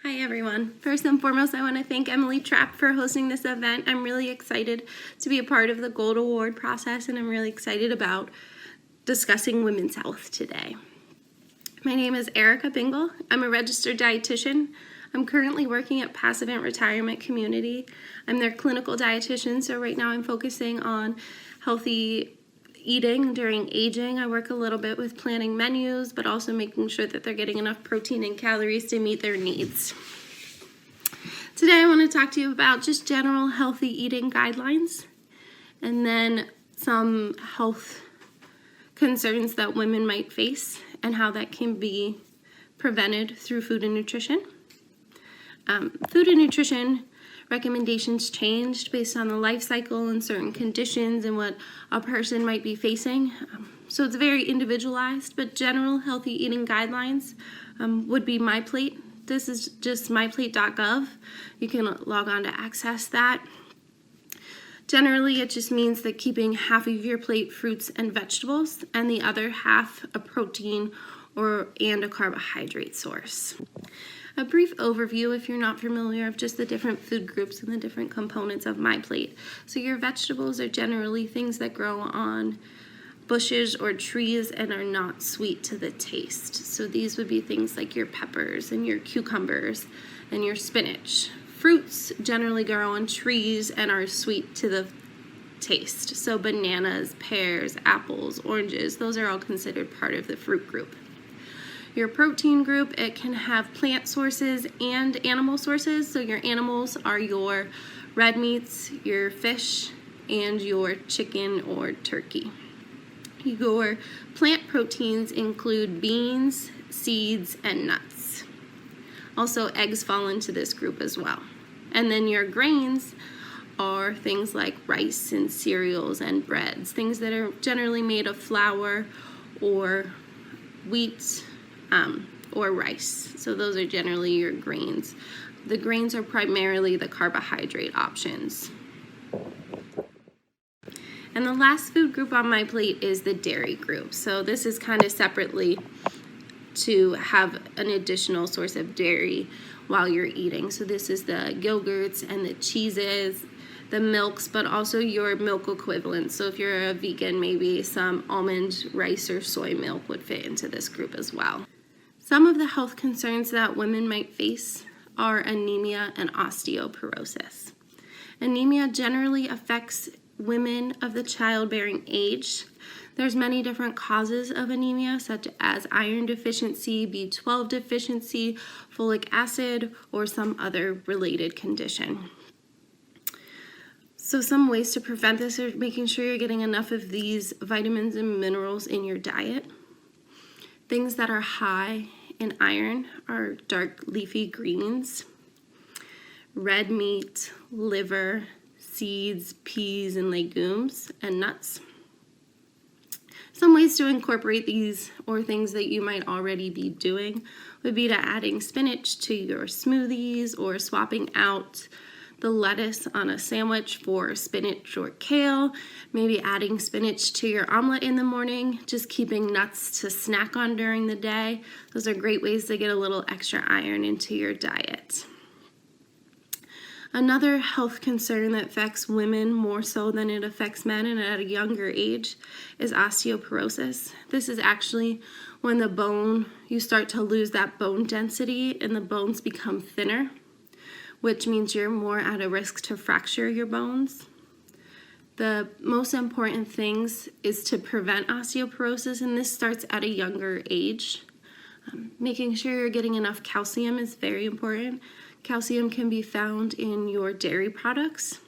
Hi everyone. First and foremost, I want to thank Emily Trapp for hosting this event. I'm really excited to be a part of the Gold Award process, and I'm really excited about discussing women's health today. My name is Arikia Bingle. I'm a registered dietitian. I'm currently working at Passivant Retirement Community. I'm their clinical dietitian, so right now I'm focusing on healthy eating during aging. I work a little bit with planning menus, but also making sure that they're getting enough protein and calories to meet their needs. Today I want to talk to you about just general healthy eating guidelines and then some health concerns that women might face and how that can be prevented through food and nutrition. Food and nutrition recommendations changed based on the life cycle and certain conditions and what a person might be facing. So it's very individualized, but general healthy eating guidelines would be MyPlate. This is just myplate.gov. You can log on to access that. Generally, it just means that keeping half of your plate fruits and vegetables and the other half a protein and a carbohydrate source. A brief overview, if you're not familiar, of just the different food groups and the different components of MyPlate. So your vegetables are generally things that grow on bushes or trees and are not sweet to the taste. So these would be things like your peppers and your cucumbers and your spinach. Fruits generally grow on trees and are sweet to the taste. So bananas, pears, apples, oranges, those are all considered part of the fruit group. Your protein group, it can have plant sources and animal sources. So your animals are your red meats, your fish, and your chicken or turkey. Your plant proteins include beans, seeds, and nuts. Also, eggs fall into this group as well. And then your grains are things like rice and cereals and breads, things that are generally made of flour or wheat, or rice. So those are generally your grains. The grains are primarily the carbohydrate options. And the last food group on my plate is the dairy group. So this is kind of separately to have an additional source of dairy while you're eating. So this is the yogurts and the cheeses, the milks, but also your milk equivalents. So if you're a vegan, maybe some almond, rice, or soy milk would fit into this group as well. Some of the health concerns that women might face are anemia and osteoporosis. Anemia generally affects women of the childbearing age. There's many different causes of anemia, such as iron deficiency, B12 deficiency, folic acid, or some other related condition. So some ways to prevent this are making sure you're getting enough of these vitamins and minerals in your diet. Things that are high in iron are dark leafy greens, red meat, liver, seeds, peas, and legumes, and nuts. Some ways to incorporate these, or things that you might already be doing, would be to adding spinach to your smoothies or swapping out the lettuce on a sandwich for spinach or kale, maybe adding spinach to your omelet in the morning, just keeping nuts to snack on during the day. Those are great ways to get a little extra iron into your diet. Another health concern that affects women more so than it affects men and at a younger age is osteoporosis. This is actually when you start to lose that bone density and the bones become thinner, which means you're more at a risk to fracture your bones. The most important things is to prevent osteoporosis, and this starts at a younger age. Making sure you're getting enough calcium is very important. Calcium can be found in your dairy products.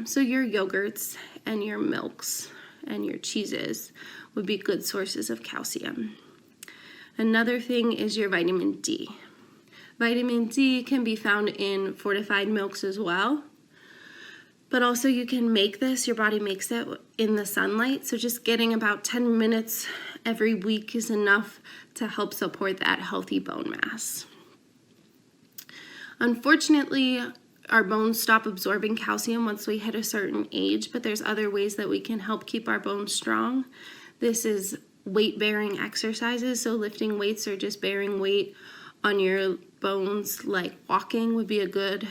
So your yogurts and your milks and your cheeses would be good sources of calcium. Another thing is your vitamin D. Vitamin D can be found in fortified milks as well, but also you can make this, your body makes it in the sunlight, so just getting about 10 minutes every week is enough to help support that healthy bone mass. Unfortunately, our bones stop absorbing calcium once we hit a certain age, but there's other ways that we can help keep our bones strong. This is weight-bearing exercises, so lifting weights or just bearing weight on your bones, like walking, would be a good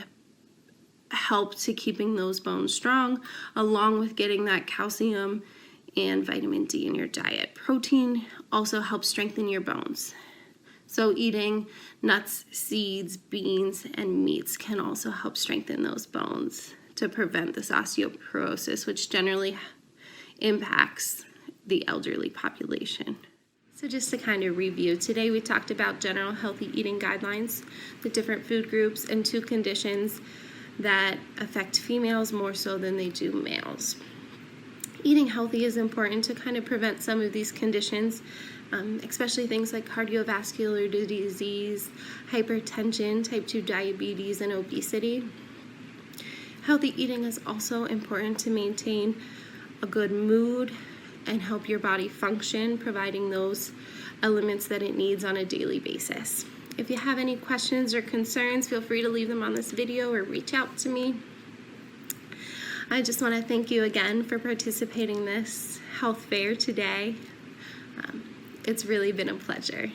help to keeping those bones strong, along with getting that calcium and vitamin D in your diet. Protein also helps strengthen your bones. So eating nuts, seeds, beans, and meats can also help strengthen those bones to prevent this osteoporosis, which generally impacts the elderly population. So just to kind of review, today we talked about general healthy eating guidelines, the different food groups, and 2 conditions that affect females more so than they do males. Eating healthy is important to kind of prevent some of these conditions, especially things like cardiovascular disease, hypertension, type 2 diabetes, and obesity. Healthy eating is also important to maintain a good mood and help your body function, providing those elements that it needs on a daily basis. If you have any questions or concerns, feel free to leave them on this video or reach out to me. I just want to thank you again for participating in this health fair today. It's really been a pleasure.